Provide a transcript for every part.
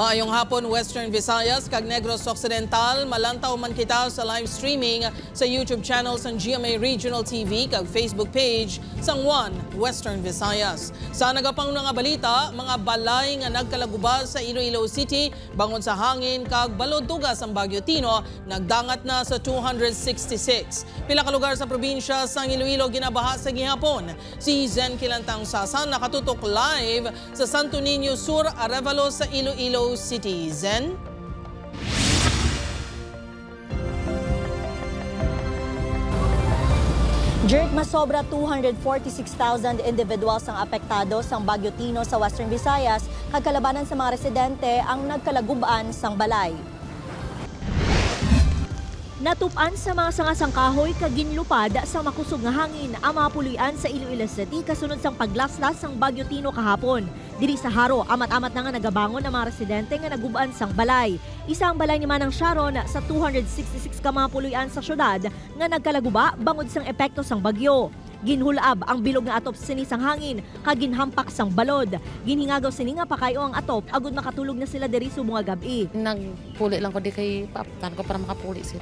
Maayong hapon, Western Visayas, kag Negros Occidental. Malantaw man kita sa live streaming sa YouTube channel sang GMA Regional TV kag Facebook page sang One Western Visayas. Sa nagapang nga balita, mga balay nga nagkalagubas sa Iloilo City bangon sa hangin kag balod-tugas ang Bagyo Tino nagdangat na sa 266. Pila ka lugar sa probinsya sang Iloilo ginabaha sa gihapon. Si Zen Kilantang Sasan nakatutok live sa Santo Niño Sur, Arevalo sa Iloilo City. Zen? Jert, masobra 246,000 individuals ang apektado sang Bagyo Tino sa Western Visayas kag kalabanan sa mga residente ang nagkalagubaan sang balay. Natupan sa mga sangasang kahoy kag ginlupad sa makusog nga hangin ang mga pulian sa Iloilo City kasunod sang paglaslas sang Bagyo Tino kahapon. Diri sa Haro, amat-amat na nga nagabangon ang mga residente nga nagubaan sang balay. Isa ang balay ni Manang Sharon sa 266 ka mga pulian sa syudad nga nagkalaguba bangod sang epekto sang bagyo. Ginhulab ang bilog nga atop sini sang hangin kag ginhampak sang balod. Ginhingagaw sini nga pakayo ang atop agud makatulog na sila diri subong nga gabi. Nagpuli lang ko di kay papan ko para makapuli sit.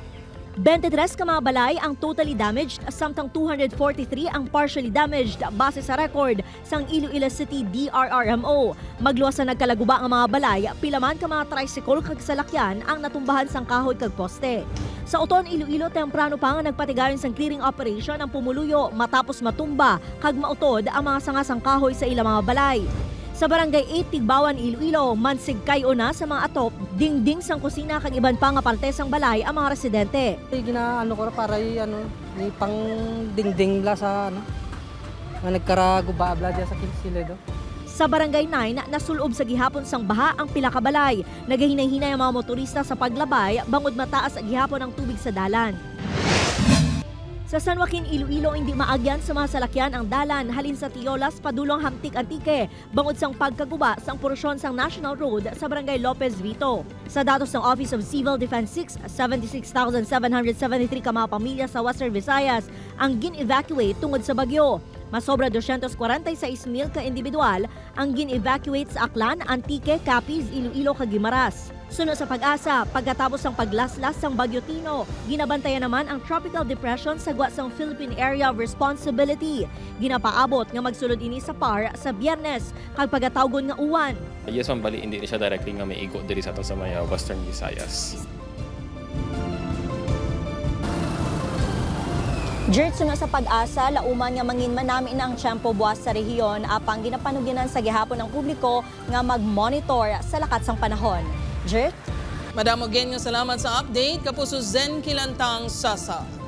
23 ka mga balay ang totally damaged, samtang 243 ang partially damaged base sa record sang Iloilo City DRRMO. Magluwas sa nagkalaguba ang mga balay, pilaman ka mga tricycle kag salakyan ang natumbahan sang kahoy kag poste. Sa Oton, Iloilo, temprano pa nga nagpatigayon sang clearing operation ang pumuluyo matapos matumba kag mautod ang mga sangasang kahoy sa ilang mga balay. Sa barangay 8 Tigbawan, Iloilo, mansig kayo na sa mga atop, dingding sang kusina kag iban pa nga parte sang balay ang mga residente. Ginaano ko para pang dingding bla sa nga nagkaraguba bla sa Kilsiledo. Sa barangay 9, nasulob sa gihapon sang baha ang pila ka balay. Nagahinay-hinay ang mga motorista sa paglabay bangod mataas ang gihapon ang tubig sa dalan. Sa San Joaquin, Iloilo, hindi maagyan sa mga salakyan ang dalan halin sa Tiolas padulong Hamtik-Antique bangod sang pagkaguba sang porsyon sang National Road sa Barangay Lopez Vito. Sa datos ng Office of Civil Defense 6, 76,773 ka mga pamilya sa Western Visayas ang gin-evacuate tungod sa bagyo. Masobra 246,000 ka individual ang gin-evacuate sa Aklan, Antique, Capiz, Iloilo kag Guimaras. Sunod sa Pag-asa, pagkatapos ng paglaslas sang Bagyo Tino, ginabantayan naman ang tropical depression sa guwa sang Philippine Area of Responsibility. Ginapaabot nga magsulod ini sa PAR sa Biyernes kag pagatawgon nga uwan. Yes, bali hindi siya directly nga may igo diri sa sa may Western Visayas. Jert, sunod sa Pag-asa, lauman nga manginman namin ang tiyempo buwas sa rehiyon apang ginapanuginan sa gihapon ng publiko nga mag-monitor sa lakat sang panahon. Jert? Madam Eugenio, salamat sa update. Kapuso Zen Kilantang Sasa.